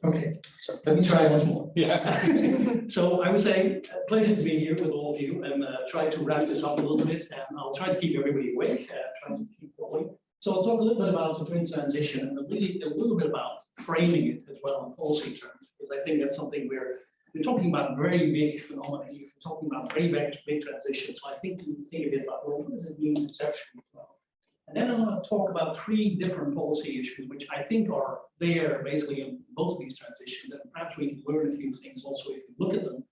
Okay, so let me try once more. Yeah. So I would say, pleasure to be here with all of you and try to wrap this up a little bit, and I'll try to keep everybody awake, try to keep going. So I'll talk a little bit about the twin transition and really a little bit about framing it as well in policy terms, because I think that's something we're talking about very big phenomena here. We're talking about very big transitions. So I think we think a bit about, well, what does it mean conceptually as well? And then I'm going to talk about 3 different policy issues, which I think are there basically in both of these transitions, and perhaps we can learn a few things also if we look at them.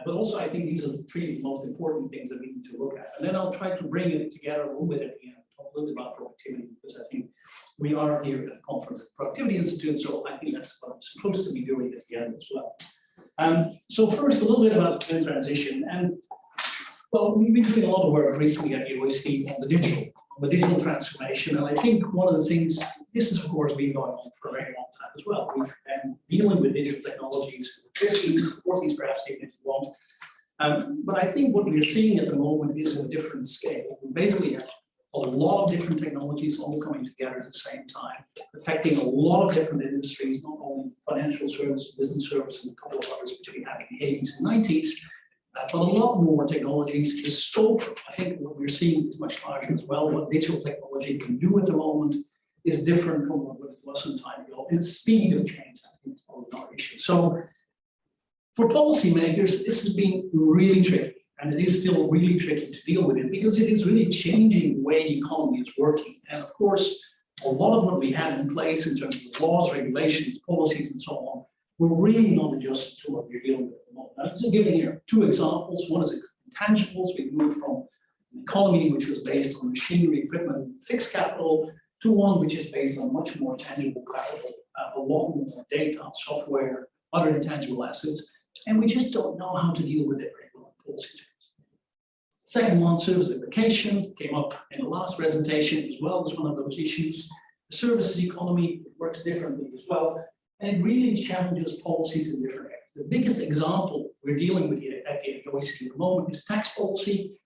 But also I think these are the 3 most important things that we need to look at. And then I'll try to bring it together a little bit at the end, talk a little bit about productivity, because I think we are here at the conference at the Productivity Institute, so I think that's what I'm supposed to be doing at the end as well. So first, a little bit about the transition. And well, we've been doing a lot of work recently at the OECD on the digital transformation. And I think one of the things, this has of course been going on for a very long time as well. We've been dealing with digital technologies in the 50s, 40s, perhaps even if you want. But I think what we're seeing at the moment is a different scale. We basically have a lot of different technologies all coming together at the same time, affecting a lot of different industries, not only financial services, business services, and a couple of others which we had in the 80s and 90s. But a lot more technologies. The scope, I think what we're seeing is much larger as well. What digital technology can do at the moment is different from what it was some time ago. And the speed of change, I think, is probably not an issue. So for policymakers, this has been really tricky. And it is still really tricky to deal with it because it is really changing the way the economy is working. And of course, a lot of what we have in place in terms of laws, regulations, policies, and so on, we're really not adjusted to what we're dealing with at the moment. I'm just giving here 2 examples. One is intangibles. We moved from an economy which was based on machinery, equipment, fixed capital, to one which is based on much more tangible capital, a lot more data, software, other intangible assets, and we just don't know how to deal with it very well in policy terms. Second one, service application, came up in the last presentation as well as one of those issues. The services economy works differently as well. And it really challenges policies in different areas. The biggest example we're dealing with here at the OECD at the moment is tax policy.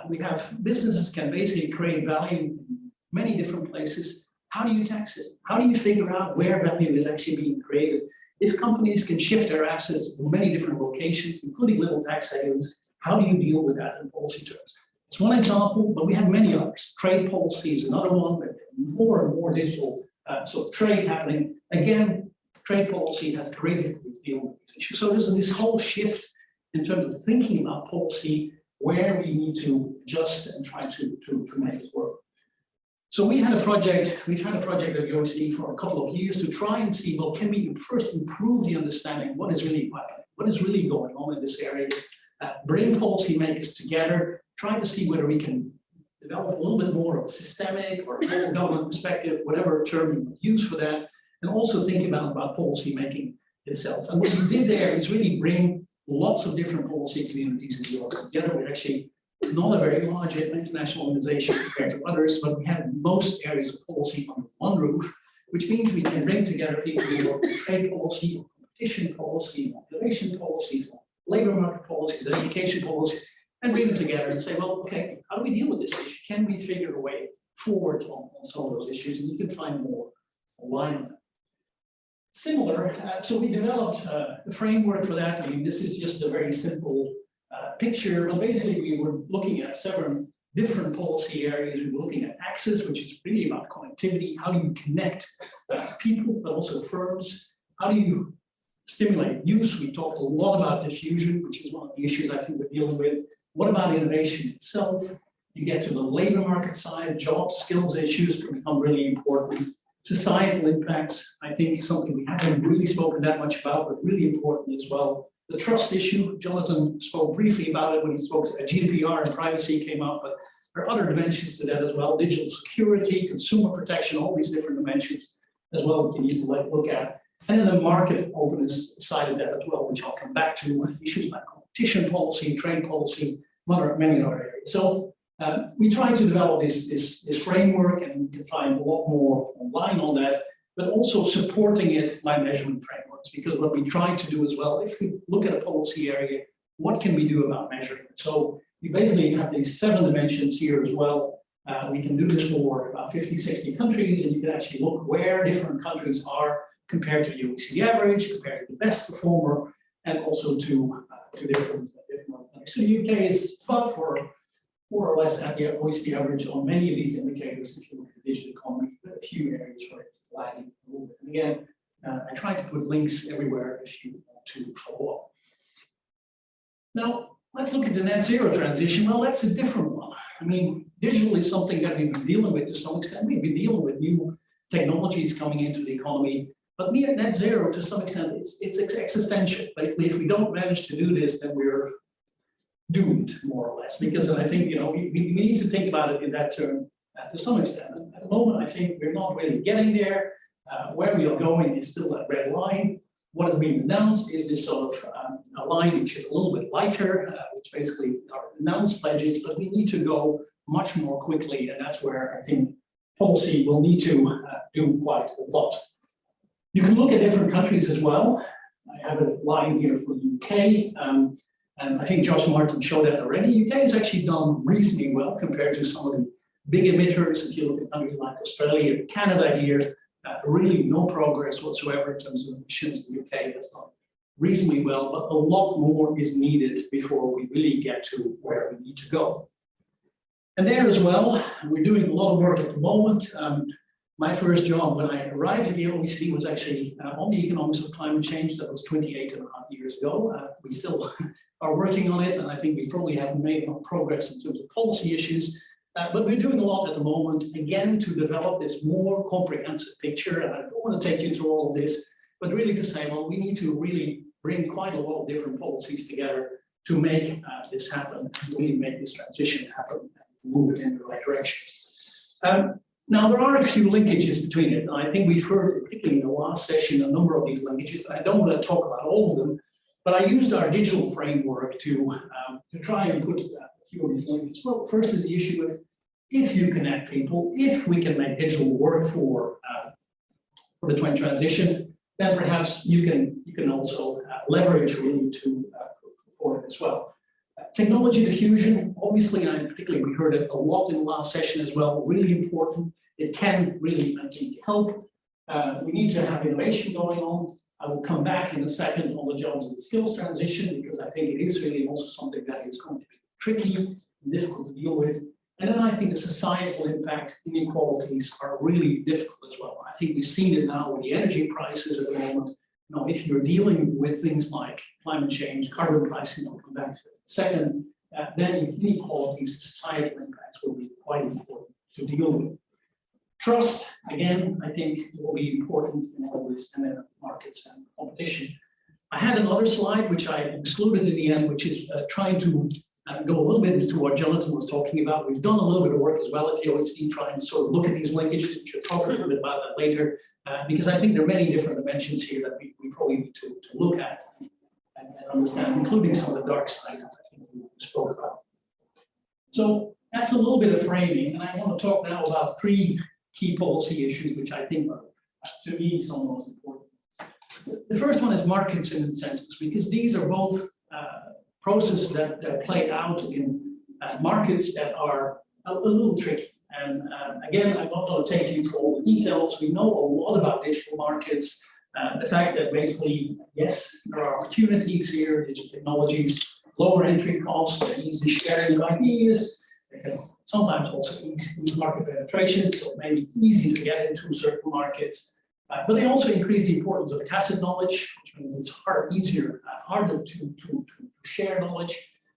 We have businesses can basically create value in many different places. How do you tax it? How do you figure out where value is actually being created? If companies can shift their assets in many different locations, including little tax havens, how do you deal with that in policy terms? It's one example, but we have many others. Trade policy is another one, but more and more digital so trade happening. Again, trade policy has great difficulty dealing with these issues. So there's this whole shift in terms of thinking about policy where we need to adjust and try to make it work. So we've had a project at the OECD for a couple of years to try and see, well, can we first improve the understanding what is really happening, what is really going on in this area, bring policymakers together, try to see whether we can develop a little bit more of a systemic or whole government perspective, whatever term you would use for that, and also think about policy making itself. And what we did there is really bring lots of different policy communities in Europe together. We're actually not a very large international organization compared to others, but we have most areas of policy under one roof, which means we can bring together people who work on trade policy, on competition policy, on innovation policies, on labor market policies, education policies, and bring them together and say, well, okay, how do we deal with this issue? Can we figure a way forward on some of those issues? And you can find more online on that. Similar, so we developed a framework for that. I mean, this is just a very simple picture, but basically we were looking at several different policy areas. We were looking at access, which is really about connectivity. How do you connect people, but also firms? How do you stimulate use? We talked a lot about diffusion, which is one of the issues I think we're dealing with. What about innovation itself? You get to the labor market side, job skills issues can become really important. Societal impacts, I think, something we haven't really spoken that much about, but really important as well. The trust issue, Jonathan spoke briefly about it when he spoke to GDPR and privacy came up, but there are other dimensions to that as well. Digital security, consumer protection, all these different dimensions as well that you need to look at. And then the market openness side of that as well, which I'll come back to, issues like competition policy, trade policy, many other areas. So we try to develop this framework, and you can find a lot more online on that, but also supporting it by measurement frameworks, because what we try to do as well, if we look at a policy area, what can we do about measuring it? So we basically have these 7 dimensions here as well. We can do this for about 50, 60 countries, and you can actually look where different countries are compared to the OECD average, compared to the best performer, and also to different countries. So the UK is about for more or less at the OECD average on many of these indicators. If you look at the digital economy, there are a few areas where it's lagging a little bit. And again, I try to put links everywhere if you want to follow up. Now, let's look at the net zero transition. Well, that's a different one. I mean, digital is something that we've been dealing with to some extent. We've been dealing with new technologies coming into the economy. But net zero, to some extent, it's existential. Basically, if we don't manage to do this, then we're doomed, more or less. Because I think, we need to think about it in that term to some extent. And at the moment, I think we're not really getting there. Where we are going is still that red line. What is being announced is this sort of a line which is a little bit lighter, which basically are announced pledges, but we need to go much more quickly. And that's where I think policy will need to do quite a lot. You can look at different countries as well. I have a line here for the UK, and I think Josh Martin showed that already. UK has actually done reasonably well compared to some of the big emitters. If you look at countries like Australia, Canada here, really no progress whatsoever in terms of emissions. The UK has done reasonably well, but a lot more is needed before we really get to where we need to go. And there as well, we're doing a lot of work at the moment. My first job when I arrived at the OECD was actually on the economics of climate change. That was 28.5 years ago. We still are working on it, and I think we probably haven't made enough progress in terms of policy issues. But we're doing a lot at the moment, again, to develop this more comprehensive picture. And I don't want to take you through all of this, but really to say, well, we need to really bring quite a lot of different policies together to make this happen, and really make this transition happen and move it in the right direction. Now, there are a few linkages between it. And I think we've heard, particularly in the last session, a number of these linkages. I don't want to talk about all of them, but I used our digital framework to try and put a few of these linkages. Well, first is the issue of if you connect people, if we can make digital work for the twin transition, then perhaps you can also leverage really for it as well. Technology diffusion, obviously, and particularly we heard it a lot in the last session as well, really important. It can really, I think, help. We need to have innovation going on. I will come back in a second on the jobs and skills transition, because I think it is really also something that is going to be tricky and difficult to deal with. And then I think the societal impact inequalities are really difficult as well. I think we've seen it now with the energy prices at the moment. Now, if you're dealing with things like climate change, carbon pricing, I'll come back to it in a second, then inequalities, societal impacts will be quite important to deal with. Trust, again, I think will be important in all this, and then markets and competition. I had another slide, which I excluded in the end, which is trying to go a little bit into what Jonathan was talking about. We've done a little bit of work as well at the OECD, trying to sort of look at these linkages. We should talk a little bit about that later, because I think there are many different dimensions here that we probably need to look at and understand, including some of the dark side that I think we spoke about. So that's a little bit of framing, and I want to talk now about three key policy issues, which I think are, to me, some of the most important. The first one is markets and incentives, because these are both processes that play out in markets that are a little tricky. And again, I'm not going to take you through all the details. We know a lot about digital markets. The fact that basically, yes, there are opportunities here, digital technologies, lower entry costs, easy sharing of ideas. They can sometimes also ease market penetration, so it may be easy to get into certain markets. But they also increase the importance of tacit knowledge, which means it's harder to share knowledge.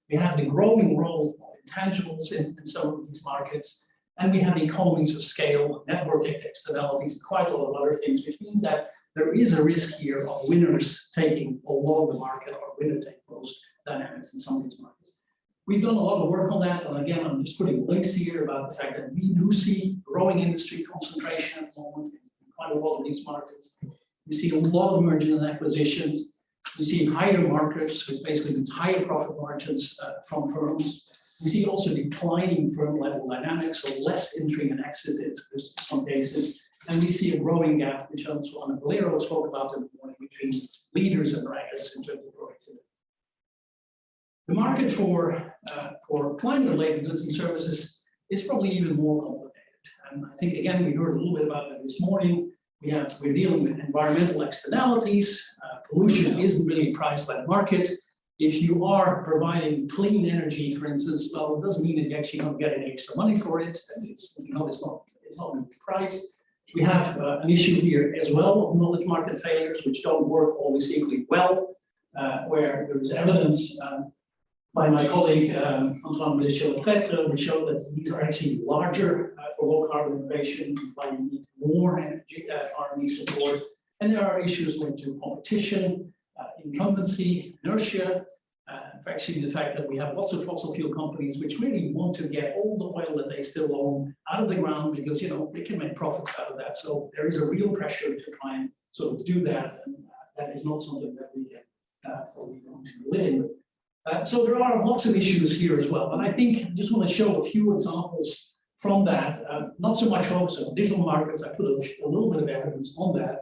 We have the growing role of intangibles in some of these markets, and we have economies of scale, networking externalities, and quite a lot of other things, which means that there is a risk here of winners taking a lot of the market, or winner take most dynamics in some of these markets. We've done a lot of work on that, and again, I'm just putting links here about the fact that we do see growing industry concentration at the moment in quite a lot of these markets. We see a lot of mergers and acquisitions. We see higher markets, which basically means higher profit margins from firms. We see also declining firm level dynamics, so less entry and exit in some cases. And we see a growing gap, which also Anna Valero spoke about in the morning, between leaders and laggards in terms of productivity. The market for climate-related goods and services is probably even more complicated. And I think, again, we heard a little bit about that this morning. we're dealing with environmental externalities. Pollution isn't really priced by the market. If you are providing clean energy, for instance, well, it doesn't mean that you actually don't get any extra money for it. It's not priced. We have an issue here as well of knowledge market failures, which don't work always equally well, where there is evidence by my colleague Untitled Chapter, which showed that these are actually larger for low carbon innovation, why you need more energy R&D support. And there are issues linked to competition, incumbency, inertia, actually the fact that we have lots of fossil fuel companies which really want to get all the oil that they still own out of the ground because they can make profits out of that. So there is a real pressure to try and sort of do that, and that is not something that we can probably going to live in. So there are lots of issues here as well, but I think I just want to show a few examples from that. Not so much focus on digital markets. I put a little bit of evidence on that,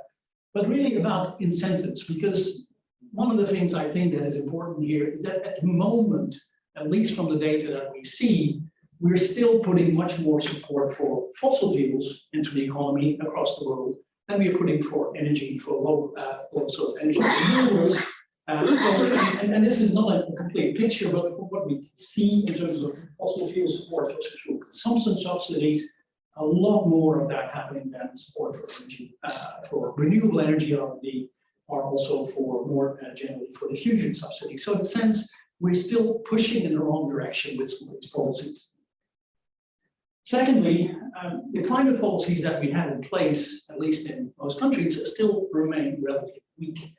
but really about incentives, because one of the things I think that is important here is that at the moment, at least from the data that we see, we're still putting much more support for fossil fuels into the economy across the world than we are putting for energy, for low sort of energy renewables. And this is not a complete picture, but from what we see in terms of fossil fuel support, fossil fuel consumption subsidies, a lot more of that happening than support for energy, for renewable energy R&D, or also for more generally for diffusion subsidies. So in a sense, we're still pushing in the wrong direction with some of these policies. Secondly, the climate policies that we have in place, at least in most countries, still remain relatively weak.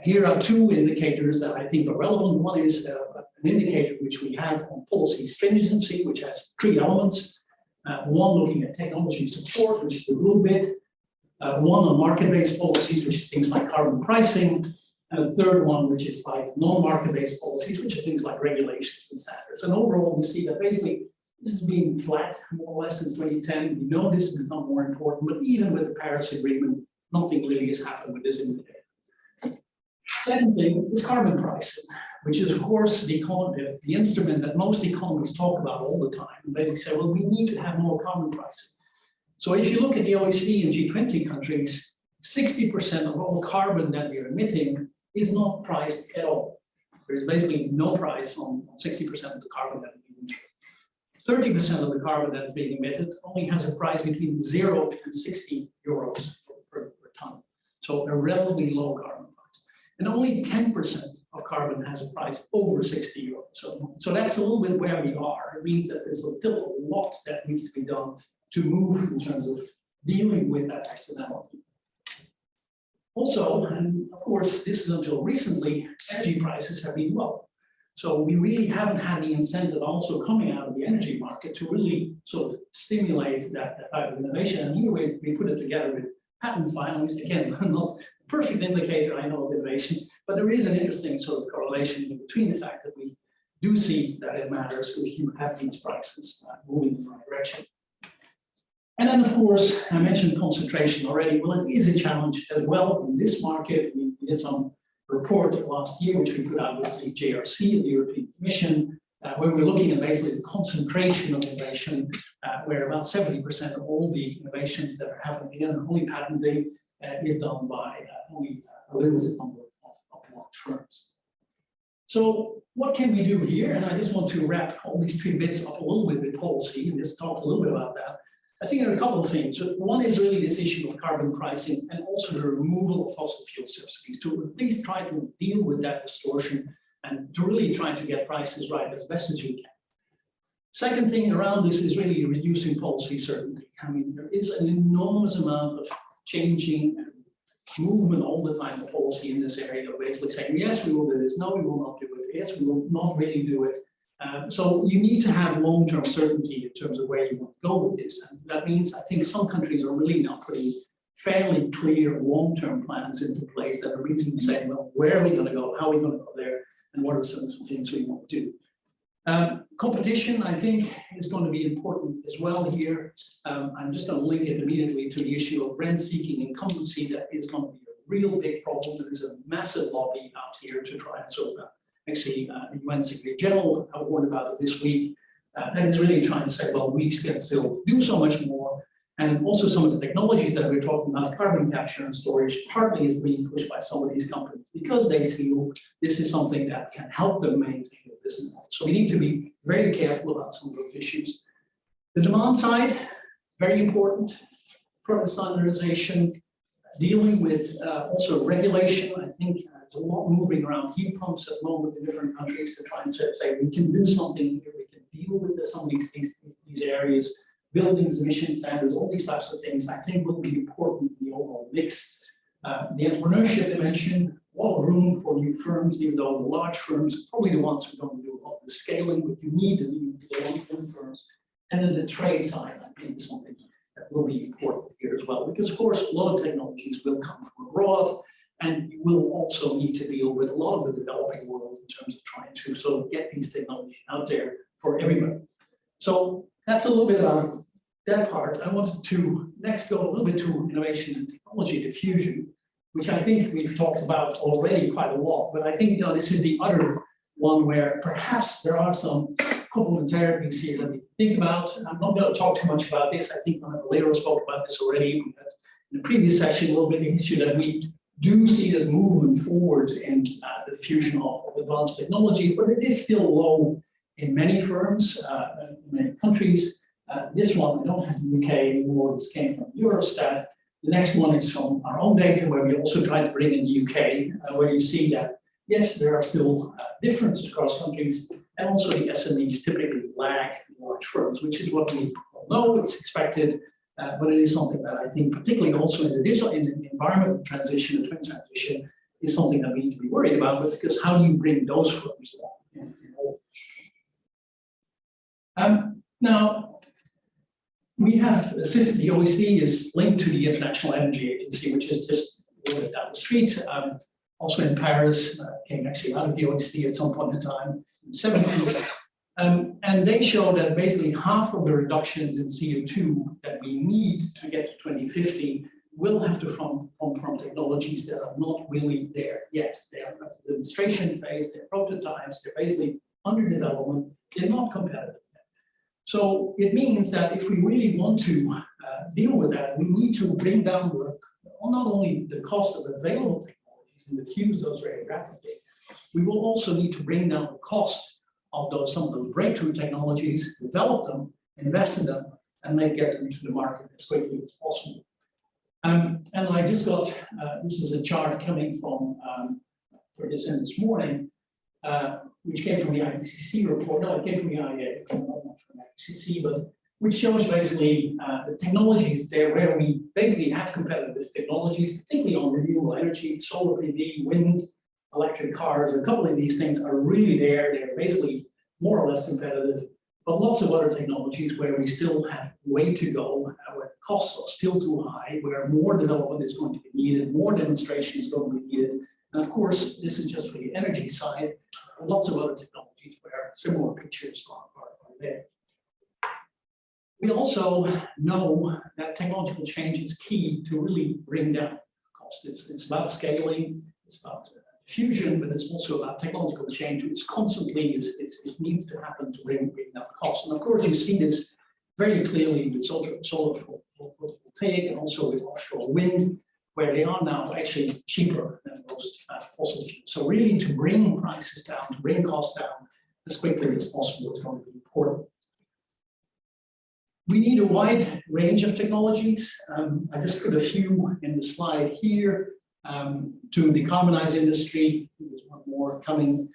Here are two indicators that I think are relevant. One is an indicator which we have on policy stringency, which has three elements. One looking at technology support, which is the blue bit. One on market-based policies, which is things like carbon pricing, and a third one, which is like non-market-based policies, which are things like regulations and standards. And overall, we see that basically this has been flat more or less since 2010. We know this has become more important, but even with the Paris Agreement, nothing really has happened with this indicator. Second thing is carbon pricing, which is, of course, the instrument that most economists talk about all the time, and basically say, well, we need to have more carbon pricing. So if you look at the OECD and G20 countries, 60% of all carbon that we're emitting is not priced at all. There is basically no price on 60% of the carbon that we emit. 30% of the carbon that is being emitted only has a price between 0 and 60 euros per ton. So a relatively low carbon price. And only 10% of carbon has a price over 60 euros. So that's a little bit where we are. It means that there's still a lot that needs to be done to move in terms of dealing with that externality. Also, and of course, this is until recently, energy prices have been low. So we really haven't had the incentive also coming out of the energy market to really sort of stimulate that type of innovation. And here we put it together with patent filings. Again, not a perfect indicator, I know, of innovation, but there is an interesting sort of correlation between the fact that we do see that it matters if you have these prices moving in the right direction. And then, of course, I mentioned concentration already. Well, it is a challenge as well in this market. We did some report last year, which we put out with the JRC, the European Commission, where we're looking at basically the concentration of innovation, where about 70% of all the innovations that are happening in only patenting is done by only a limited number of large firms. So what can we do here? And I just want to wrap all these three bits up a little bit with policy and just talk a little bit about that. I think there are a couple of things. One is really this issue of carbon pricing and also the removal of fossil fuel subsidies to at least try to deal with that distortion and to really try to get prices right as best as we can. Second thing around this is really reducing policy certainty. I mean, there is an enormous amount of changing and movement all the time of policy in this area, of basically saying, yes, we will do this, no, we will not do it, yes, we will not really do it. So you need to have long-term certainty in terms of where you want to go with this. And that means I think some countries are really now putting fairly clear long-term plans into place that are really saying, well, where are we going to go? How are we going to go there? And what are some things we want to do? Competition, I think, is going to be important as well here. I'm just going to link it immediately to the issue of rent-seeking incumbency. That is going to be a real big problem. There is a massive lobby out here to try and sort of actually, the UN Secretary General warned about it this week. That is really trying to say, well, we can still do so much more. And also some of the technologies that we're talking about, carbon capture and storage, partly is being pushed by some of these companies because they feel this is something that can help them maintain their business model. So we need to be very careful about some of those issues. The demand side, very important. Product standardization, dealing with also regulation. I think there's a lot moving around heat pumps at the moment in different countries to try and say we can do something here, we can deal with some of these areas. Buildings, emission standards, all these types of things, I think will be important in the overall mix. The entrepreneurship dimension, a lot of room for new firms, even though the large firms are probably the ones who don't do a lot of the scaling, but you need the new firms. And then the trade side, I think, is something that will be important here as well, because of course, a lot of technologies will come from abroad, and you will also need to deal with a lot of the developing world in terms of trying to sort of get these technologies out there for everybody. So that's a little bit about that part. I wanted to next go a little bit to innovation and technology diffusion, which I think we've talked about already quite a lot. But I think this is the other one where perhaps there are some complementarities here that we think about. I'm not going to talk too much about this. I think Valero spoke about this already. We had in the previous session a little bit of an issue that we do see this movement forward in the diffusion of advanced technology, but it is still low in many firms, in many countries. This one, we don't have the UK anymore. This came from Eurostat. The next one is from our own data, where we also try to bring in the UK, where you see that, yes, there are still differences across countries, and also the SMEs typically lag large firms, which is what we all know, it's expected, but it is something that I think, particularly also in the digital, in the environmental transition, the twin transition, is something that we need to be worried about, but because how do you bring those firms along? Now, we have assisted, the OECD is linked to the International Energy Agency, which is just a little bit down the street. Also in Paris, came actually out of the OECD at some point in time, in the 70s. And they show that basically half of the reductions in CO2 that we need to get to 2050 will have to come from technologies that are not really there yet. They are at the demonstration phase, they're prototypes, they're basically under development, they're not competitive. So it means that if we really want to deal with that, we need to bring down not only the cost of available technologies and diffuse those very rapidly, we will also need to bring down the cost of some of those breakthrough technologies, develop them, invest in them, and get them to the market as quickly as possible. And I just got, this is a chart coming from, for this in this morning, which came from the IPCC report. No, it came from the IEA, not from the IPCC, but which shows basically the technologies there where we basically have competitive technologies, particularly on renewable energy, solar PV, wind, electric cars. A couple of these things are really there. They're basically more or less competitive, but lots of other technologies where we still have way to go, where costs are still too high, where more development is going to be needed, more demonstration is going to be needed. And of course, this is just for the energy side, lots of other technologies where similar pictures are there. We also know that technological change is key to really bring down costs. It's about scaling, it's about diffusion, but it's also about technological change, which constantly needs to happen to bring down costs. And of course, you see this very clearly with solar photovoltaic and also with offshore wind, where they are now actually cheaper than most fossil fuels. So really to bring prices down, to bring costs down as quickly as possible is going to be important. We need a wide range of technologies. I just put a few in the slide here to decarbonize industry. There's one more coming,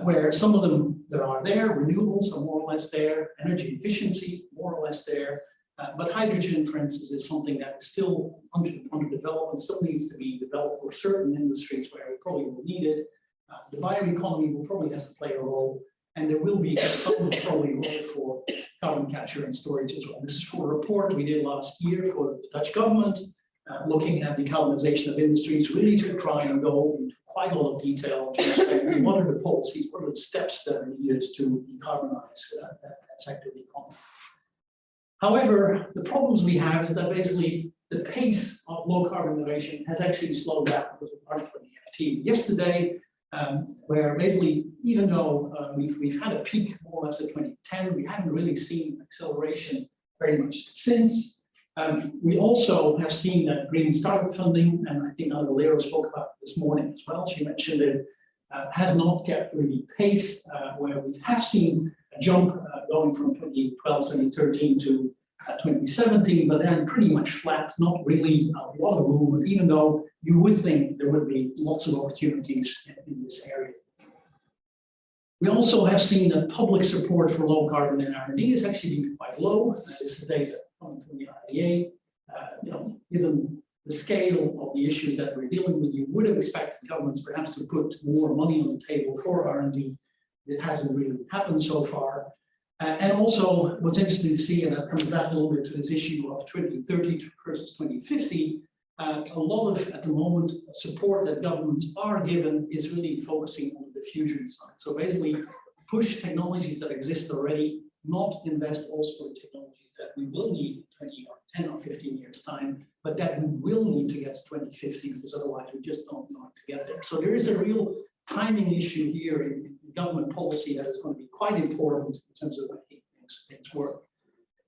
where some of them that are there, renewables are more or less there, energy efficiency more or less there. But hydrogen, for instance, is something that is still under development, still needs to be developed for certain industries where we probably will need it. The bioeconomy will probably have to play a role, and there will be some probably role for carbon capture and storage as well. This is for a report we did last year for the Dutch government, looking at decarbonization of industries, really to try and go into quite a lot of detail to explain what are the policies, what are the steps that are needed to decarbonize that sector of the economy. However, the problems we have is that basically the pace of low carbon innovation has actually slowed down because of part from the FT. Yesterday, where basically, even though we've had a peak more or less at 2010, we haven't really seen acceleration very much since. We also have seen that green startup funding, and I think Anna Valero spoke about it this morning as well. She mentioned it has not kept really pace, where we have seen a jump going from 2012, 2013 to 2017, but then pretty much flat, not really a lot of movement, even though you would think there would be lots of opportunities in this area. We also have seen that public support for low carbon in R&D is actually been quite low. This is data coming from the IEA. Given the scale of the issues that we're dealing with, you would have expected governments perhaps to put more money on the table for R&D. It hasn't really happened so far. And also, what's interesting to see, and that comes back a little bit to this issue of 2030 versus 2050, a lot of, at the moment, support that governments are given is really focusing on the diffusion side. So basically, push technologies that exist already, not invest also in technologies that we will need in 20 or 10 or 15 years' time, but that we will need to get to 2050, because otherwise we just don't know how to get there. So there is a real timing issue here in government policy that is going to be quite important in terms of making things work.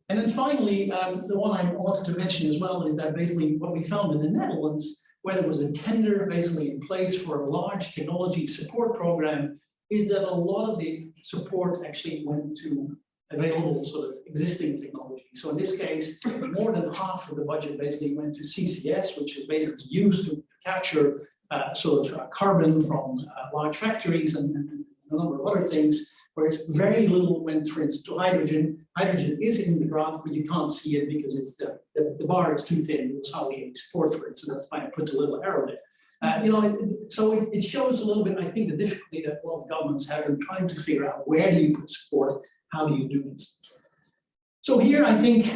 And then finally, the one I wanted to mention as well is that basically what we found in the Netherlands, where there was a tender basically in place for a large technology support program, is that a lot of the support actually went to available sort of existing technology. So in this case, more than half of the budget basically went to CCS, which is basically used to capture carbon from large factories and a number of other things, whereas very little went, for instance, to hydrogen. Hydrogen is in the graph, but you can't see it because it's the bar is too thin. It's how we export for it, so that's why I put a little arrow there. So it shows a little bit, I think, the difficulty that a lot of governments have in trying to figure out where do you put support, how do you do this. So here, I think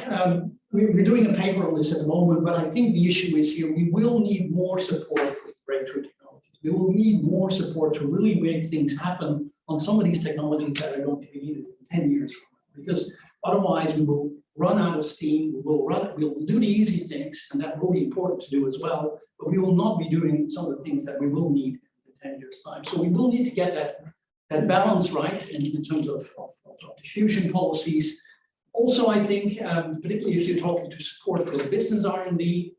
we're doing a paper on this at the moment, but I think the issue is here we will need more support with breakthrough technologies. We will need more support to really make things happen on some of these technologies that are going to be needed in 10 years from now, because otherwise we will run out of steam. We'll do the easy things, and that will be important to do as well, but we will not be doing some of the things that we will need in 10 years' time. So we will need to get that balance right in terms of diffusion policies. Also, I think, particularly if you're talking to support for business R&D,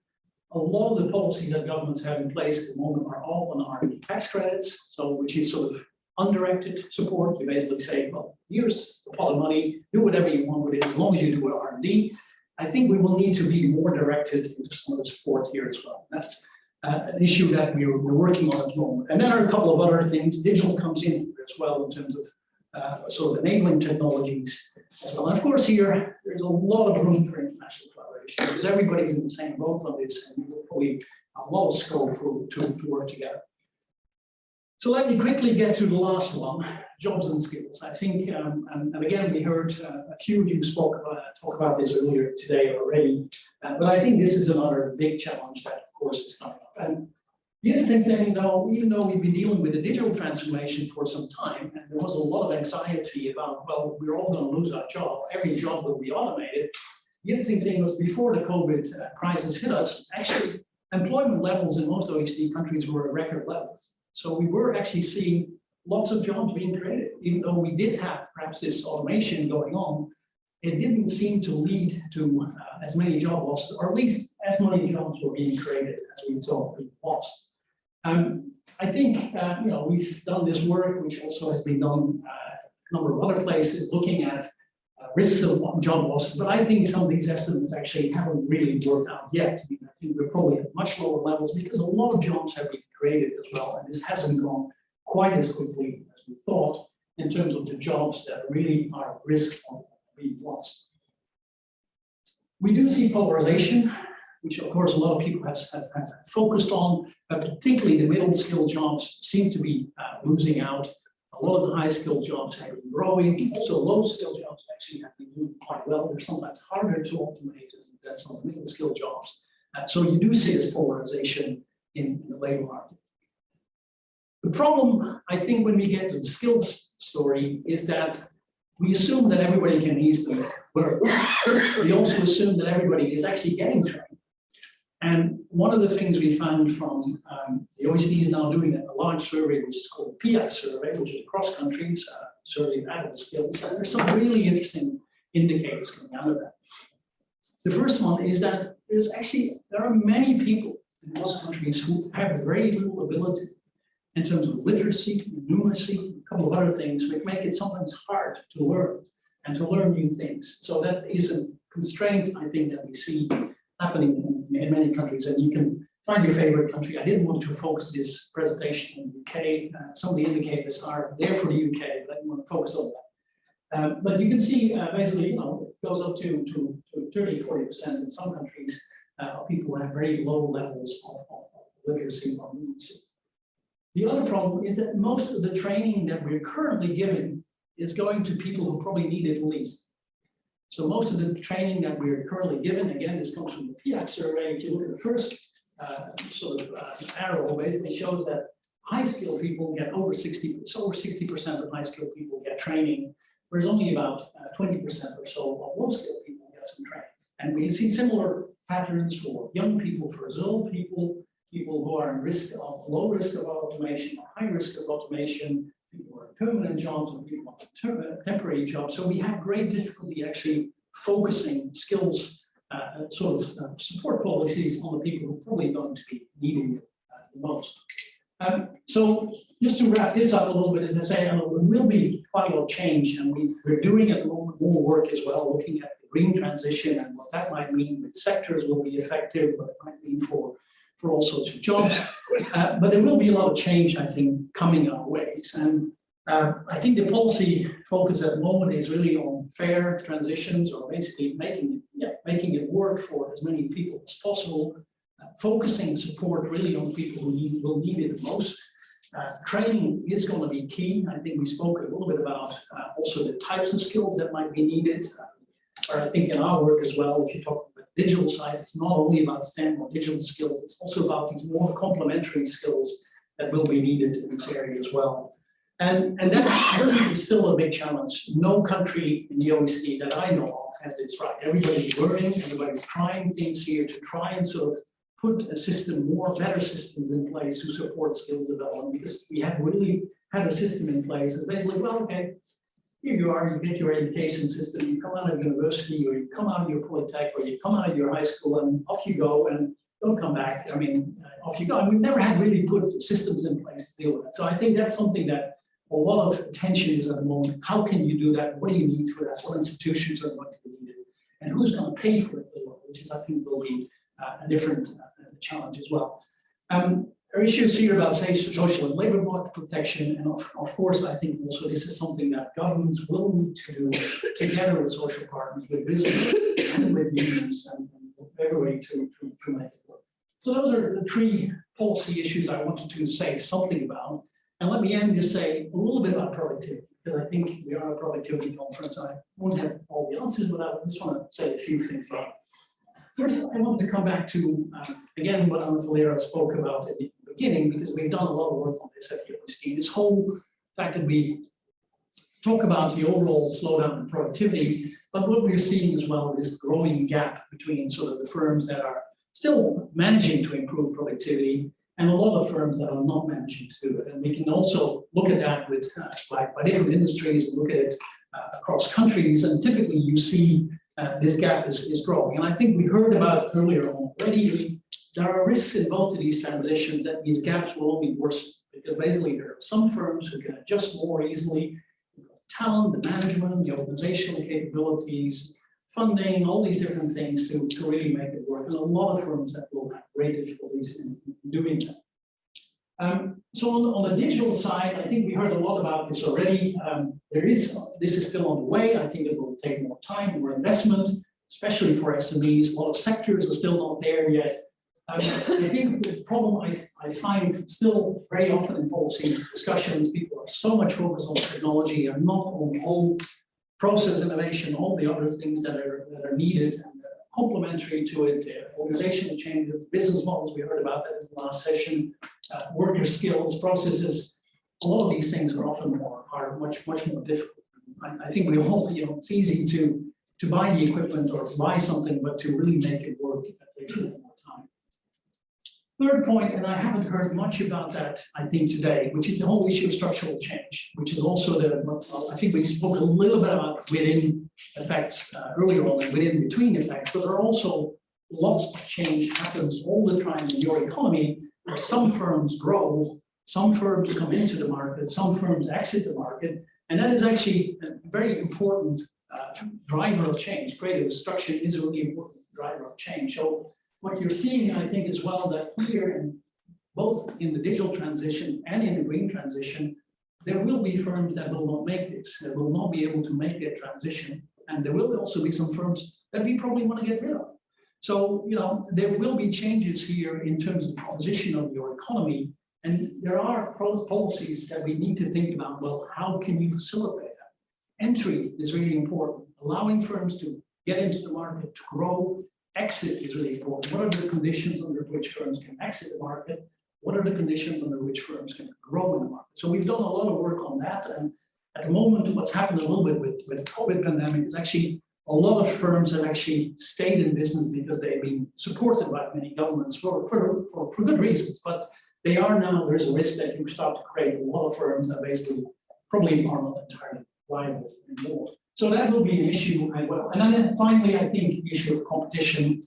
a lot of the policies that governments have in place at the moment are all on R&D tax credits, so which is sort of undirected support. You basically say, well, here's a pot of money, do whatever you want with it as long as you do it R&D. I think we will need to be more directed into some of the support here as well. That's an issue that we're working on at the moment. And then there are a couple of other things. Digital comes in as well in terms of sort of enabling technologies as well. And of course here, there's a lot of room for international collaboration because everybody's in the same boat on this, and we will probably have a lot of scope to work together. So let me quickly get to the last one, jobs and skills. I think, and again, we heard a few of you talk about this earlier today already, but I think this is another big challenge that, of course, is coming up. And the interesting thing, though, even though we've been dealing with the digital transformation for some time, and there was a lot of anxiety about, well, we're all going to lose our job, every job will be automated. The interesting thing was before the COVID crisis hit us, actually, employment levels in most OECD countries were at record levels. So we were actually seeing lots of jobs being created, even though we did have perhaps this automation going on. It didn't seem to lead to as many job losses, or at least as many jobs were being created as we saw being lost. I think we've done this work, which also has been done a number of other places, looking at risks of job loss. But I think some of these estimates actually haven't really worked out yet. I think we're probably at much lower levels because a lot of jobs have been created as well, and this hasn't gone quite as quickly as we thought in terms of the jobs that really are at risk of being lost. We do see polarization, which of course a lot of people have focused on, but particularly the middle skilled jobs seem to be losing out. A lot of the high skilled jobs have been growing. Also low skilled jobs actually have been doing quite well. They're sometimes harder to automate than some of the middle skilled jobs. So you do see this polarization in the labor market. The problem, I think, when we get to the skills story is that we assume that everybody can easily work. We also assume that everybody is actually getting trained. And one of the things we found from the OECD is now doing a large survey, which is called the TPI survey, which is across countries, survey of adult skills. And there's some really interesting indicators coming out of that. The first one is that there are many people in most countries who have very little ability in terms of literacy, numeracy, a couple of other things, which make it sometimes hard to learn and to learn new things. So that is a constraint, I think, that we see happening in many countries. And you can find your favorite country. I didn't want to focus this presentation on the UK. Some of the indicators are there for the UK, but I didn't want to focus on that. But you can see basically, it goes up to 30–40% in some countries of people who have very low levels of literacy or numeracy. The other problem is that most of the training that we're currently giving is going to people who probably need it least. So most of the training that we're currently given, again, this comes from the Pilat survey. If you look at the first arrow, basically shows that high-skilled people get over 60%. It's over 60% of high-skilled people get training, whereas only about 20% or so of low-skilled people get some training. And we see similar patterns for young people, for old people, people who are at low risk of automation or high risk of automation, people who are in permanent jobs or people on temporary jobs. So we have great difficulty actually focusing skills, support policies on the people who are probably going to be needing it the most. So just to wrap this up a little bit, as I say, there will be quite a lot of change, and we're doing at the moment more work as well, looking at the green transition and what that might mean, which sectors will be effective, what it might mean for all sorts of jobs. But there will be a lot of change, I think, coming our ways. And I think the policy focus at the moment is really on fair transitions, or basically making it work for as many people as possible, focusing support really on people who will need it the most. Training is going to be key. I think we spoke a little bit about also the types of skills that might be needed. Or I think in our work as well, if you talk about the digital side, it's not only about STEM or digital skills, it's also about these more complementary skills that will be needed in this area as well. And that, I think, is still a big challenge. No country in the OECD that I know of has this right. Everybody's learning, everybody's trying things here to try and sort of put a system, better systems in place to support skills development, because we have really had a system in place that's basically, well, okay, here you are, you get your education system, you come out of university, or you come out of your polytech, or you come out of your high school, and off you go, and don't come back. I mean, off you go. And we've never had really put systems in place to deal with it. So I think that's something that a lot of attention is at the moment. How can you do that? What do you need for that? What institutions are going to be needed? And who's going to pay for it, which is, I think, will be a different challenge as well. There are issues here about, say, social and labor market protection, and of course, I think also this is something that governments will need to do together with social partners, with business, and with unions, and every way to make it work. So those are the three policy issues I wanted to say something about. And let me end just say a little bit about productivity, because I think we are a productivity conference. I won't have all the answers, but I just want to say a few things about it. First, I want to come back to, again, what Anna Valera spoke about at the beginning, because we've done a lot of work on this at the OECD. This whole fact that we talk about the overall slowdown in productivity, but what we're seeing as well is this growing gap between sort of the firms that are still managing to improve productivity and a lot of firms that are not managing to do it. And we can also look at that with by different industries, and look at it across countries, and typically you see this gap is growing. And I think we heard about it earlier on already. There are risks involved in these transitions that these gaps will only worsen, because basically there are some firms who can adjust more easily. Talent, the management, the organizational capabilities, funding, all these different things to really make it work. And a lot of firms that will have great difficulties in doing that. So on the digital side, I think we heard a lot about this already. This is still on the way. I think it will take more time, more investment, especially for SMEs. A lot of sectors are still not there yet. I think the problem I find still very often in policy discussions, people are so much focused on technology and not on all process innovation, all the other things that are needed and complementary to it, organizational changes, business models. We heard about that in the last session, worker skills, processes. A lot of these things are often much more difficult. I think we all, it's easy to buy the equipment or to buy something, but to really make it work, it takes a little more time. Third point, and I haven't heard much about that, I think, today, which is the whole issue of structural change, which is also I think we spoke a little bit about within effects earlier on and within between effects, but there are also lots of change happens all the time in your economy, where some firms grow, some firms come into the market, some firms exit the market, and that is actually a very important driver of change. Creative destruction is a really important driver of change. So what you're seeing, I think, as well, that here, and both in the digital transition and in the green transition, there will be firms that will not make this, that will not be able to make that transition, and there will also be some firms that we probably want to get rid of. So, you know, there will be changes here in terms of the composition of your economy, and there are policies that we need to think about. Well, how can you facilitate that? Entry is really important. Allowing firms to get into the market, to grow. Exit is really important. What are the conditions under which firms can exit the market? What are the conditions under which firms can grow in the market? So we've done a lot of work on that. And at the moment, what's happened a little bit with the COVID pandemic is actually a lot of firms have actually stayed in business because they've been supported by many governments for good reasons. But they are now, there's a risk that you start to create a lot of firms that basically probably are not entirely viable anymore. So that will be an issue as well. And then finally, I think the issue of competition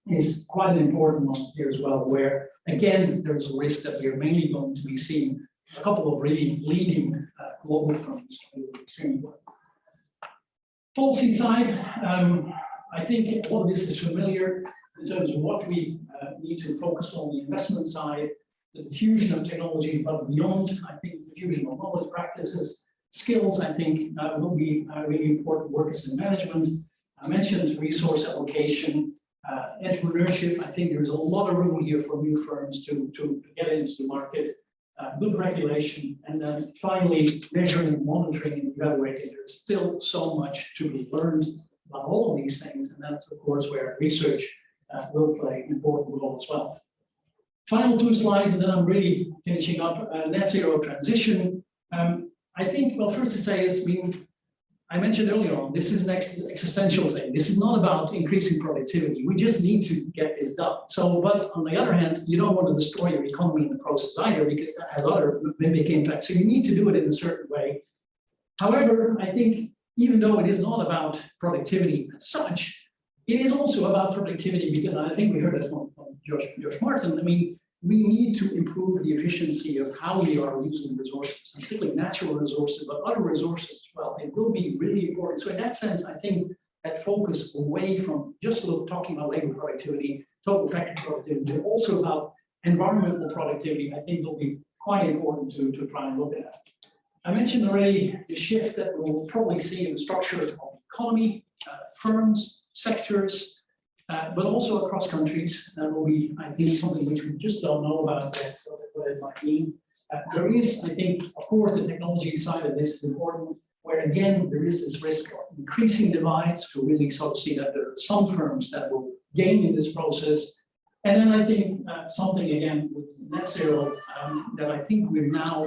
is quite an important one here as well, where again, there's a risk that we are mainly going to be seeing a couple of really leading global firms doing extremely well. Policy side, I think all of this is familiar in terms of what we need to focus on the investment side, the diffusion of technology, but beyond, I think diffusion of knowledge practices, skills, I think will be really important. Workers in management. I mentioned resource allocation, entrepreneurship. I think there's a lot of room here for new firms to get into the market. Good regulation, and then finally measuring, monitoring, and evaluating. There's still so much to be learned about all of these things, and that's of course where research will play an important role as well. Final two slides, and then I'm really finishing up. Net zero transition. I think, well, first to say is, I mentioned earlier on, this is an existential thing. This is not about increasing productivity. We just need to get this done. So, but on the other hand, you don't want to destroy your economy in the process either, because that has other big impacts. So you need to do it in a certain way. However, I think even though it is not about productivity as such, it is also about productivity, because I think we heard it from Josh Martin. I mean, we need to improve the efficiency of how we are using resources, and particularly natural resources, but other resources as well. It will be really important. So in that sense, I think that focus away from just sort of talking about labor productivity, total factor productivity, but also about environmental productivity, I think will be quite important to try and look at. I mentioned already the shift that we'll probably see in the structure of the economy, firms, sectors, but also across countries. That will be, I think, something which we just don't know about yet, what it might mean. There is, I think, of course, the technology side of this is important, where again, there is this risk of increasing divides to really sort of see that there are some firms that will gain in this process. And then I think something again with net zero that I think we're now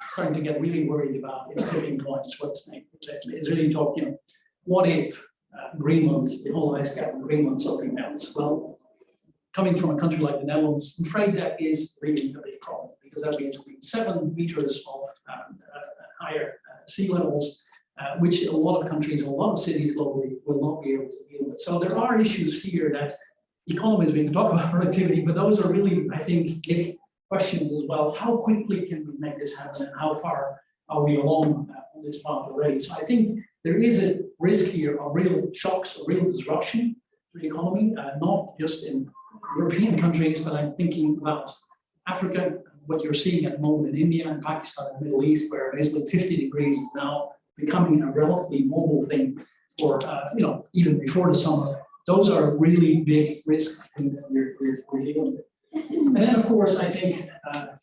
starting to get really worried about is tipping points. What is really talking, what if Greenland, the whole ice cap in Greenland suddenly melts? Well, coming from a country like the Netherlands, I'm afraid that is really a big problem, because that means 7 meters of higher sea levels, which a lot of countries, a lot of cities globally will not be able to deal with. So there are issues here that economists, we can talk about productivity, but those are really, I think, big questions as well. How quickly can we make this happen, and how far are we along on this path already? So I think there is a risk here of real shocks, or real disruption to the economy, not just in European countries, but I'm thinking about Africa, what you're seeing at the moment in India and Pakistan and the Middle East, where basically 50 degrees is now becoming a relatively normal thing for, even before the summer. Those are really big risks, I think, that we're dealing with. And then, of course, I think,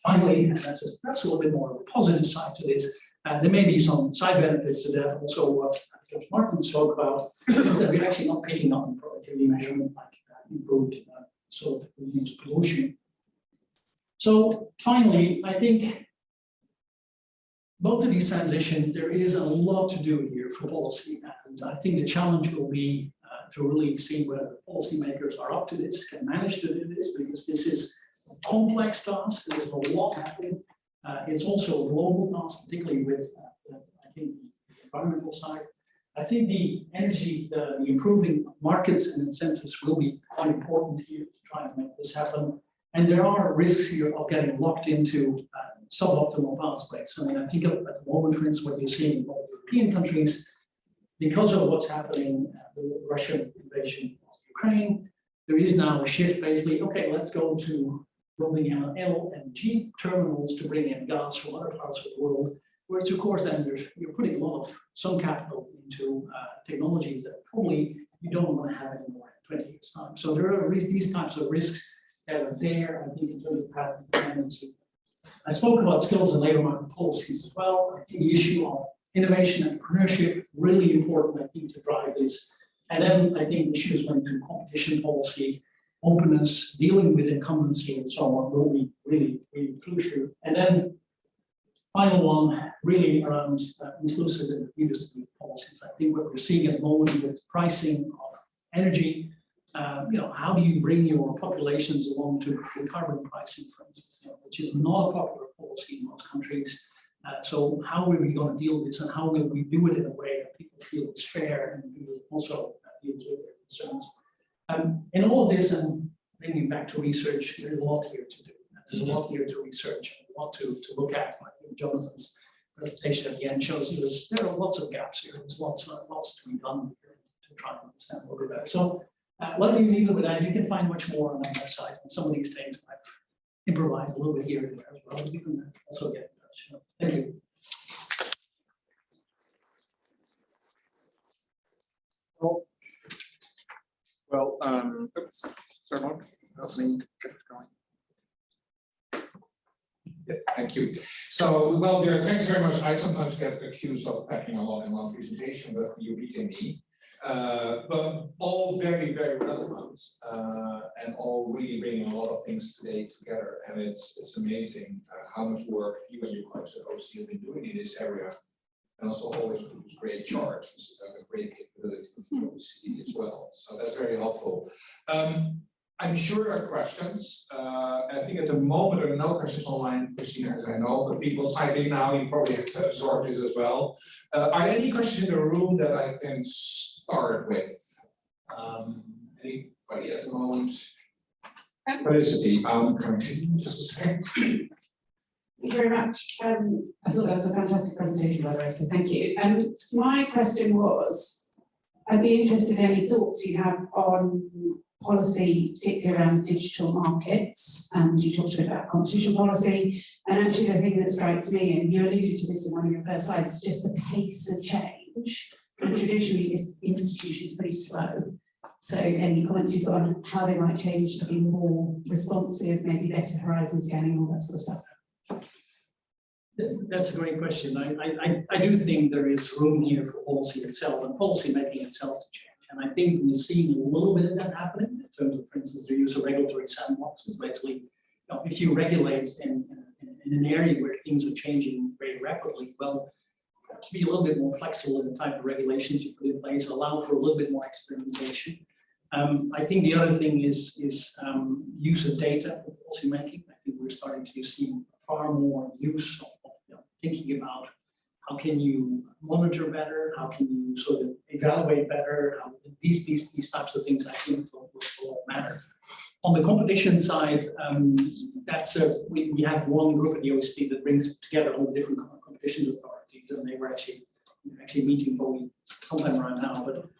finally, and that's perhaps a little bit more of a positive side to this, there may be some side benefits to that. Also, what Josh Martin spoke about is that we're actually not picking up on productivity measurement, like improved sort of reduced pollution. So finally, I think both of these transitions, there is a lot to do here for policy. And I think the challenge will be to really see whether policymakers are up to this, can manage to do this, because this is a complex task. There's a lot happening. It's also a global task, particularly with, I think, the environmental side. I think the energy, the improving markets and incentives will be quite important here to try and make this happen. And there are risks here of getting locked into suboptimal pathways. I mean, I think at the moment, for instance, what you're seeing in all European countries, because of what's happening, the Russian invasion of Ukraine, there is now a shift basically, okay, let's go to building LNG terminals to bring in gas from other parts of the world, whereas of course then you're putting a lot of some capital into technologies that probably you don't want to have anymore in 20 years time. So there are these types of risks that are there, I think, in terms of patent dependency. I spoke about skills and labor market policies as well. I think the issue of innovation and entrepreneurship, really important, I think, to drive this. And then I think issues linked to competition policy, openness, dealing with incumbency and so on will be really, really crucial. And then final one, really around inclusive and industry policies. I think what we're seeing at the moment with pricing of energy, how do you bring your populations along to carbon pricing, for instance, which is not a popular policy in most countries. So how are we going to deal with this, and how will we do it in a way that people feel it's fair and also deals with their concerns? In all of this, and bringing back to research, there is a lot here to do. There's a lot here to research, a lot to look at. I think Jonathan's presentation at the end shows you there are lots of gaps here. There's lots to be done here to try and understand a little bit better. So let me leave it with that. You can find much more on that website, and some of these things I've improvised a little bit here and there as well. You can also get in touch. Thank you. Well, oops, sorry, Mark, help me get this going. Yeah, thank you. So, well, Dirk, thanks very much. I sometimes get accused of packing a lot in one presentation, but you're beating me. But all very, very relevant, and all really bringing a lot of things today together. And it's amazing how much work you and your colleagues at OECD have been doing in this area, and also always produce great charts. This is a great capability for OECD as well. So that's very helpful. I'm sure there are questions. I think at the moment there are no questions online, Christina, as I know, but people type in now, you probably have to absorb this as well. Are there any questions in the room that I can start with? Anybody at the moment? Felicity, I'm coming to you just a second. Thank you very much. I thought that was a fantastic presentation, by the way, so thank you. My question was, I'd be interested in any thoughts you have on policy, particularly around digital markets, and you talked a bit about competition policy, and actually the thing that strikes me, and you alluded to this in one of your first slides, is just the pace of change, and traditionally this institution is pretty slow. So any comments you've got on how they might change to be more responsive, maybe better horizon scanning, all that sort of stuff? That's a great question. I do think there is room here for policy itself and policy making itself to change. And I think we're seeing a little bit of that happening in terms of, for instance, the use of regulatory sandboxes. Basically, if you regulate in an area where things are changing very rapidly, well, to be a little bit more flexible in the type of regulations you put in place, allow for a little bit more experimentation. I think the other thing is use of data for policy making. I think we're starting to see far more use of thinking about how can you monitor better, how can you sort of evaluate better, these types of things I think will matter. On the competition side, we have one group at the OECD that brings together all the different competition authorities, and they were actually meeting probably sometime around now. But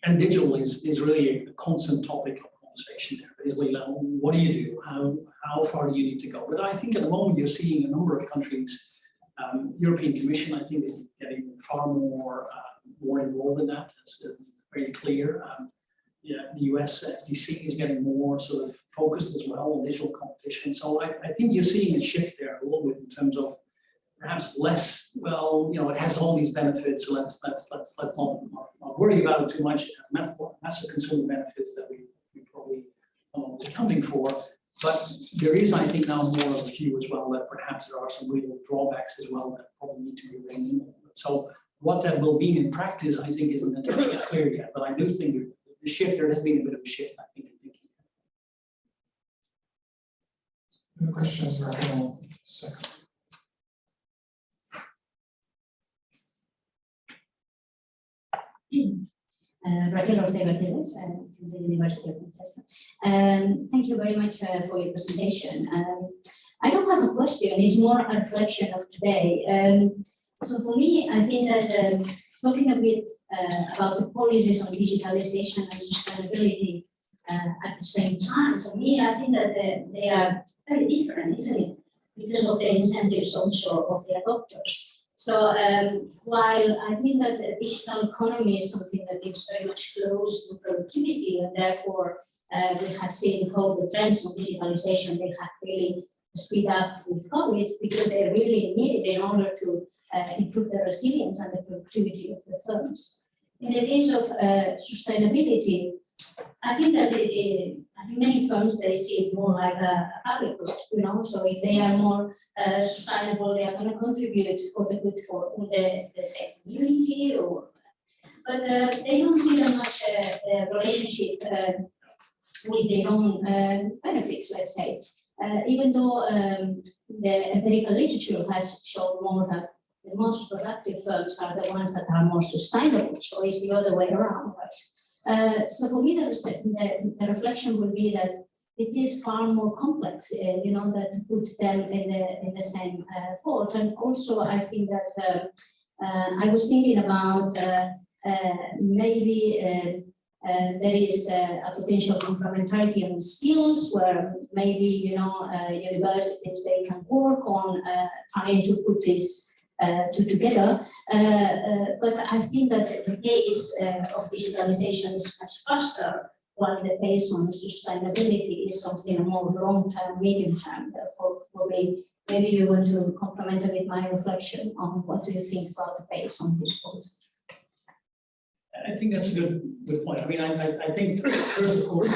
and digital is really a constant topic of conversation there. Basically, what do you do? How far do you need to go? But I think at the moment you're seeing a number of countries. European Commission, I think, is getting far more involved in that. It's very clear. The US FTC is getting more sort of focused as well on digital competition. So I think you're seeing a shift there a little bit in terms of perhaps less. Well, it has all these benefits. So let's not worry about it too much. It has massive consumer benefits that we probably are accounting for. But there is, I think, now more of a view as well that perhaps there are some real drawbacks as well that probably need to be reined in. So what that will mean in practice, I think, isn't entirely clear yet. But I do think the shift, there has been a bit of a shift, I think, in thinking. Any questions right now? Second. Raquel Ortega-Tellez from the University of Manchester. Thank you very much for your presentation. I don't have a question, it's more a reflection of today. So for me, I think that talking a bit about the policies on digitalization and sustainability at the same time, for me, I think that they are very different, isn't it? Because of the incentives also of the adopters. So while I think that the digital economy is something that is very much close to productivity, and therefore we have seen how the trends of digitalization, they have really speed up with COVID because they really needed in order to improve the resilience and the productivity of the firms. In the case of sustainability, I think that I think many firms, they see it more like a public good, you know, so if they are more sustainable, they are going to contribute for the good for the same community, or, but they don't see that much relationship with their own benefits, let's say. Even though the empirical literature has shown more that the most productive firms are the ones that are more sustainable, so it's the other way around, right? So for me, the reflection would be that it is far more complex, you know, that to put them in the same boat. And also, I think that I was thinking about maybe there is a potential complementarity on skills where maybe, you know, universities, they can work on trying to put this together. But I think that the pace of digitalization is much faster, while the pace on sustainability is something more long-term, medium-term. Therefore, probably, maybe you want to complement a bit my reflection on what do you think about the pace on this policy. I think that's a good point. I mean, I think first, of course,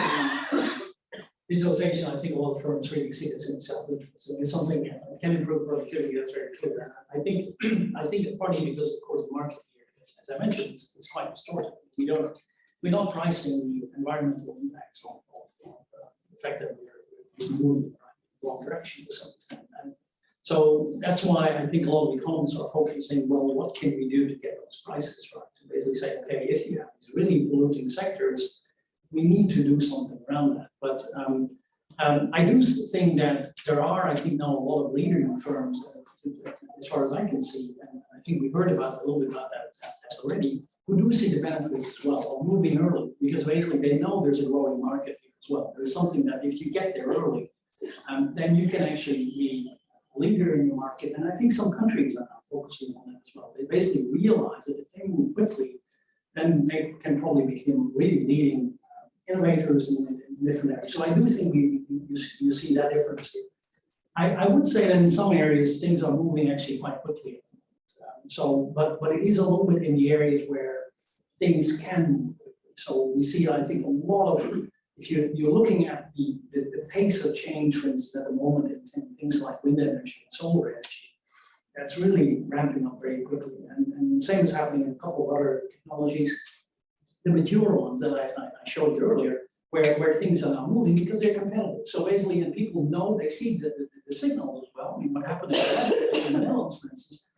digitalization, I think a lot of firms really see this in self-interest. So it's something that can improve productivity, that's very clear. I think partly because, of course, the market here, as I mentioned, is quite distorted. We're not pricing the environmental impacts of the fact that we're moving in the wrong direction to some extent. And so that's why I think a lot of economists are focusing, well, what can we do to get those prices right? To basically say, okay, if you have these really polluting sectors, we need to do something around that. But I do think that there are, I think now, a lot of leading firms, as far as I can see, and I think we heard about a little bit about that already, who do see the benefits as well of moving early, because basically they know there's a growing market here as well. There's something that if you get there early, then you can actually be leader in your market, and I think some countries are now focusing on that as well. They basically realize that if they move quickly, then they can probably become really leading innovators in different areas. So I do think you see that difference here. I would say that in some areas things are moving actually quite quickly. But it is a little bit in the areas where things can move quickly. So we see, I think, a lot of, if you're looking at the pace of change, for instance, at the moment in things like wind energy and solar energy, that's really ramping up very quickly. And the same is happening in a couple of other technologies, the mature ones that I showed you earlier, where things are now moving because they're competitive. So basically, and people know, they see the signals as well. I mean, what happened in the Netherlands, for instance,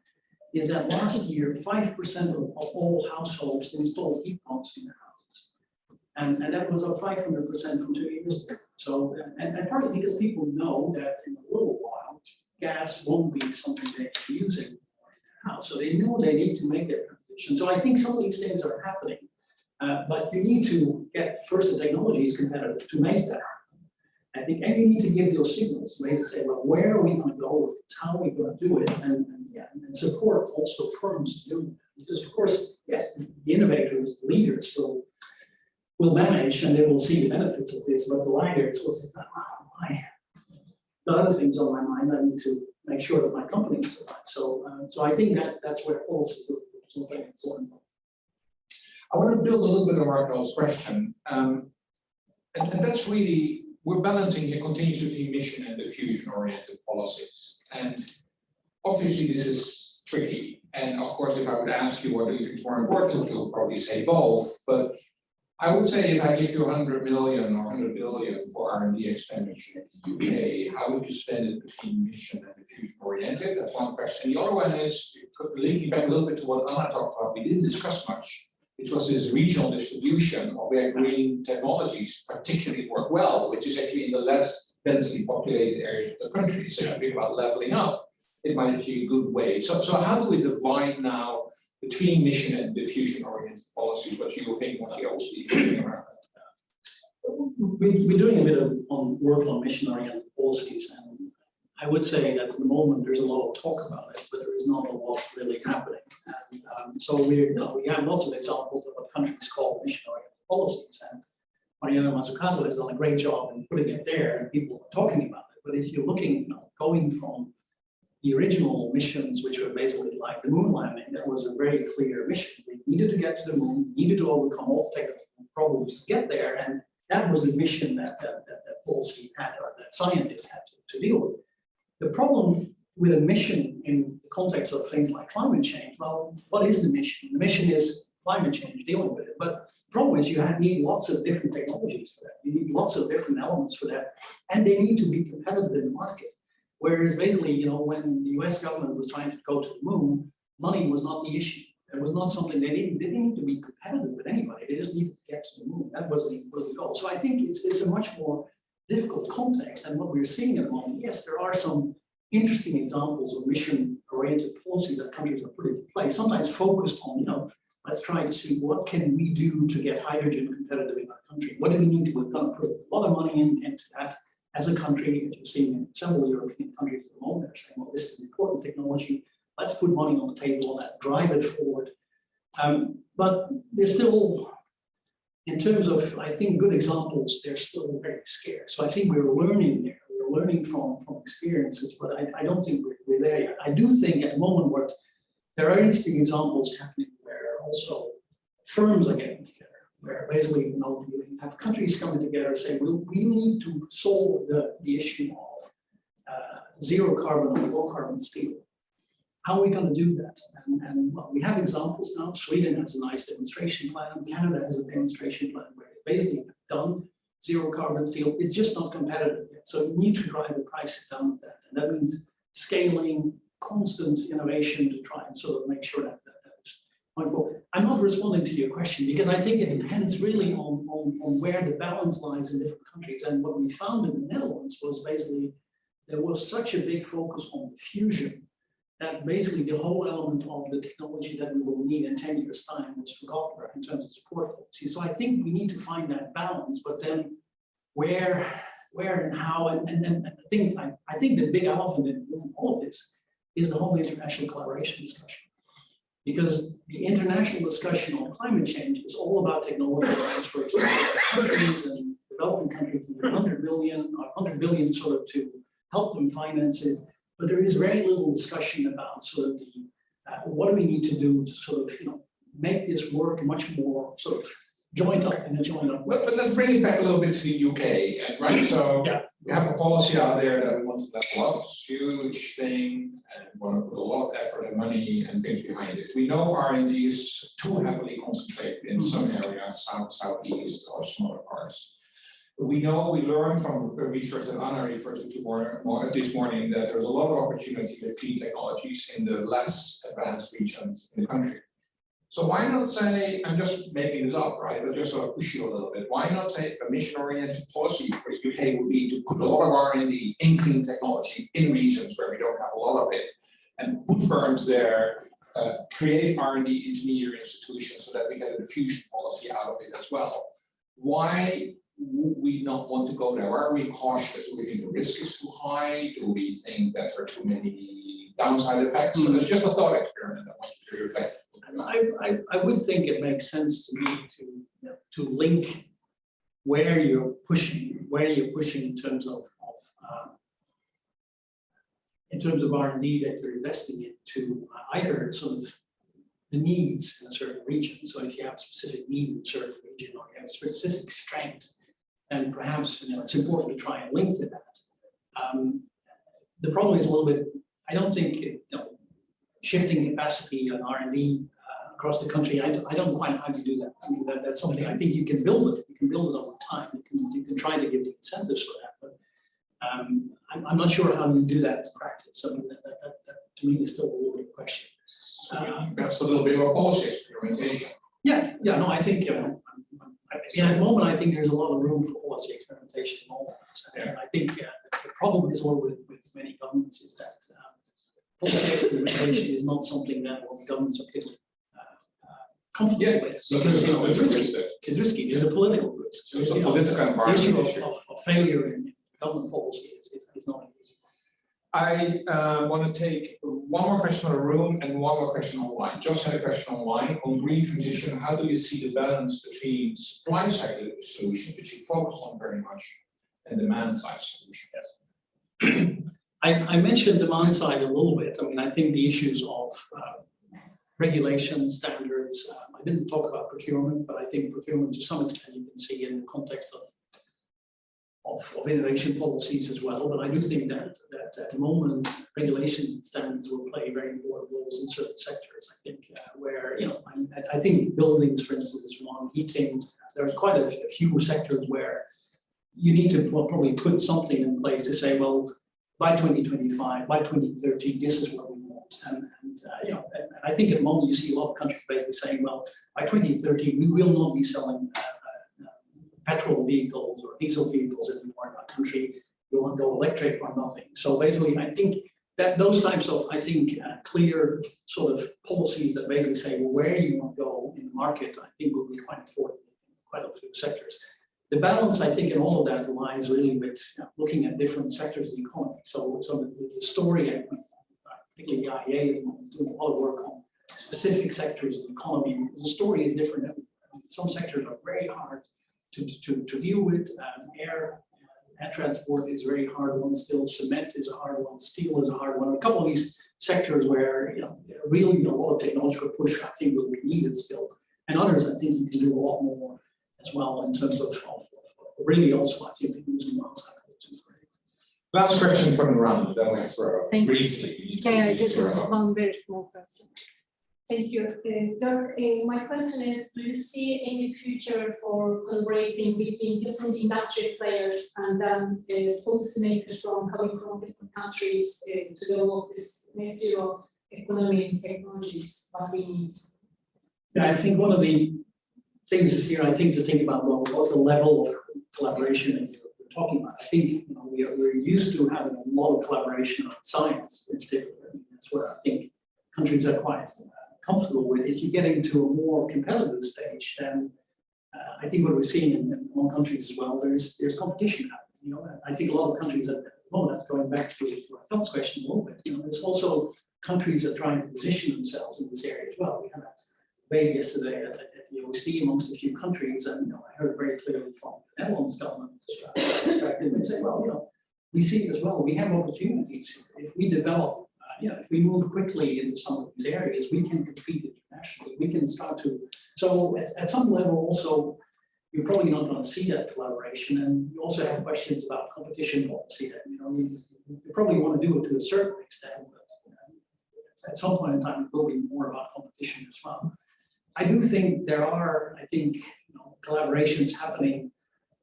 is that last year, 5% of all households installed heat pumps in their houses. And that was up 500% from 2 years ago. So, and partly because people know that in a little while, gas won't be something they can use anymore in their house. So they know they need to make that transition. So I think some of these things are happening. But you need to get first the technology is competitive to make that happen. I think, and you need to give those signals, basically say, well, where are we going to go with this? How are we going to do it? And support also firms to do that. Because of course, yes, the innovators, the leaders will manage and they will see the benefits of this, but the laggards will say, oh, I the other things on my mind, I need to make sure that my company survives. So I think that's where policy is very important. I want to build a little bit on Raquel's question. And that's really, we're balancing here continuously between mission and diffusion-oriented policies. And obviously this is tricky. And of course, if I would ask you what do you think is more important, you'll probably say both. But I would say if I give you 100 million or 100 billion for R&D expenditure in the UK, how would you spend it between mission and diffusion-oriented? That's one question. The other one is, linking back a little bit to what Anna talked about, we didn't discuss much. which was this regional distribution of where green technologies particularly work well, which is actually in the less densely populated areas of the country. So if you think about leveling up, it might be a good way. So how do we divide now between mission and diffusion-oriented policies? What you think, what you also be thinking around that? We're doing a bit of work on mission-oriented policies, and I would say that at the moment there's a lot of talk about it, but there is not a lot really happening. And, so we have lots of examples of what countries call mission-oriented policies, and Mariana Mazzucato has done a great job in putting it there, and people are talking about it. But if you're looking, going from the original missions, which were basically like the moon landing, that was a very clear mission. We needed to get to the moon, we needed to overcome all technical problems to get there, and that was the mission that policy had, or that scientists had to deal with. The problem with a mission in the context of things like climate change, well, what is the mission? The mission is climate change, dealing with it. But the problem is you need lots of different technologies for that. You need lots of different elements for that, and they need to be competitive in the market. Whereas basically, when the US government was trying to go to the moon, money was not the issue. It was not something they didn't need to be competitive with anybody. They just needed to get to the moon. That was the goal. So I think it's a much more difficult context than what we're seeing at the moment. Yes, there are some interesting examples of mission-oriented policies that countries are putting in place, sometimes focused on, let's try to see what can we do to get hydrogen competitive in our country. What do we need to, we're going to put a lot of money into that as a country, as you're seeing in several European countries at the moment. They're saying, well, this is an important technology. Let's put money on the table and drive it forward. But there's still, in terms of, I think, good examples, they're still very scarce. So I think we're learning there. We're learning from experiences, but I don't think we're there yet. I do think at the moment there are interesting examples happening where also firms are getting together, where basically, you have countries coming together and say, well, we need to solve the issue of zero carbon or low carbon steel. How are we going to do that? And well, we have examples now. Sweden has a nice demonstration plan. Canada has a demonstration plan where they basically have done zero carbon steel. It's just not competitive yet. So you need to drive the prices down with that. And that means scaling, constant innovation to try and sort of make sure that's mindful. I'm not responding to your question because I think it depends really on where the balance lies in different countries. And what we found in the Netherlands was basically there was such a big focus on diffusion that basically the whole element of the technology that we will need in 10 years' time was forgotten in terms of support policy. So I think we need to find that balance, but then where and how, and I think the big elephant in all of this is the whole international collaboration discussion. Because the international discussion on climate change is all about technology transfer to countries and developing countries in 100 billion sort of to help them finance it. But there is very little discussion about sort of what do we need to do to sort of make this work much more sort of joined up in a joined up way. But let's bring it back a little bit to the UK, right? So yeah, we have a policy out there that we want to level up. It's a huge thing, and we want to put a lot of effort and money and things behind it. We know R&D is too heavily concentrated in some areas, southeast, or some other parts. We learn from research that Anna referred to this morning that there's a lot of opportunity with clean technologies in the less advanced regions in the country. So why not say, I'm just making this up, right? But just sort of push you a little bit. Why not say a mission-oriented policy for the UK would be to put a lot of R&D in clean technology in regions where we don't have a lot of it, and put firms there, create R&D engineering institutions so that we get a diffusion policy out of it as well. Why would we not want to go there? Are we cautious? Do we think the risk is too high? Do we think that there are too many downside effects? So it's just a thought experiment I want you to reflect. I would think it makes sense to me to link where you're pushing in terms of R&D that you're investing in to either sort of the needs in a certain region. So if you have a specific need in a certain region or you have a specific strength, then perhaps it's important to try and link to that. The problem is a little bit, I don't think shifting capacity on R&D across the country, I don't quite know how to do that. I mean, that's something I think you can build it. You can build it over time. You can try to give the incentives for that, but I'm not sure how you do that in practice. I mean, that to me is still a little bit of a question. Perhaps a little bit of a policy experimentation. Yeah, no, I think, at the moment, I think there's a lot of room for policy experimentation in all this. And I think the problem is all with many governments is that policy experimentation is not something that all governments are particularly comfortable with, because it's risky. It's risky. There's a political risk. So it's a There's, political the environment issue issue. of failure in government policy is not easy. I want to take one more question on the room and one more question online. Just had a question online on green transition. How do you see the balance between supply side solutions, which you focus on very much, and demand side solutions? I mentioned demand side a little bit. I mean, I think the issues of regulation, standards, I didn't talk about procurement, but I think procurement to some extent you can see in the context of innovation policies as well. But I do think that at the moment, regulation standards will play very important roles in certain sectors. I think where, I think buildings, for instance, is one, heating, there are quite a few sectors where you need to probably put something in place to say, well, by 2025, by 2030, this is what we want. And I think at the moment you see a lot of countries basically saying, well, by 2030, we will not be selling petrol vehicles or diesel vehicles anymore in our country. We want to go electric or nothing. So basically, I think that those types of, clear sort of policies that basically say, well, where you want to go in the market, I think will be quite important in quite a few sectors. The balance, I think, in all of that lies really with looking at different sectors of the economy. So the story, particularly the IEA, is doing a lot of work on specific sectors of the economy. The story is different. Some sectors are very hard to deal with. Air transport is very hard one still. Cement is a hard one. Steel is a hard one. A couple of these sectors where really a lot of technological push I think will be needed still. And others I think you can do a lot more as well in terms of really also I think using outside. Last question from the round, then we have briefly. Just one very small question. Thank you. Dirk, my question is, do you see any future for collaborating between different industry players and then policymakers coming from different countries to develop this net zero economy and technologies that we need? Yeah, I think one of the things here, I think to think about, well, what's the level of collaboration that you're talking about? I think we're used to having a lot of collaboration on science in particular. That's where I think countries are quite comfortable with. If you get into a more competitive stage, then I think what we're seeing in among countries as well, there's competition happening. I think a lot of countries at the moment, that's going back to Phil's question a little bit. There's also countries that are trying to position themselves in this area as well. We had that debate yesterday at the OECD amongst a few countries, and I heard very clearly from the Netherlands government perspective. They say, well, we see it as well. We have opportunities if we develop. If we move quickly into some of these areas, we can compete internationally. We can start to. So at some level, also, you're probably not going to see that collaboration, and you also have questions about competition policy. That you probably want to do it to a certain extent, but at some point in time, it will be more about competition as well. I do think there are, collaborations happening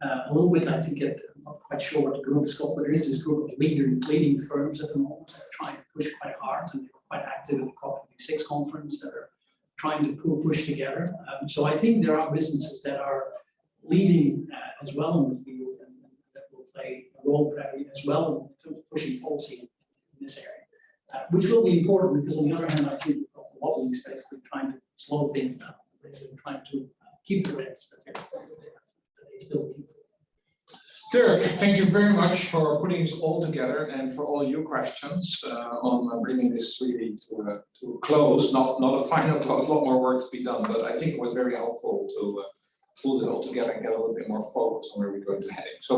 a little bit. I think I'm not quite sure what the group is called, but there is this group of leading firms at the moment that are trying to push quite hard, and they're quite active in the COP26 conference that are trying to push together. So I think there are businesses that are leading as well in the field, and that will play a role as well in pushing policy in this area, which will be important because on the other hand, I think a lot of these basically trying to slow things down, basically trying to keep the rates that they still keep. Dirk, thank you very much for putting this all together and for all your questions on bringing this really to a close, not a final close, a lot more work to be done, but I think it was very helpful to pull it all together and get a little bit more focus on where we're going to heading. So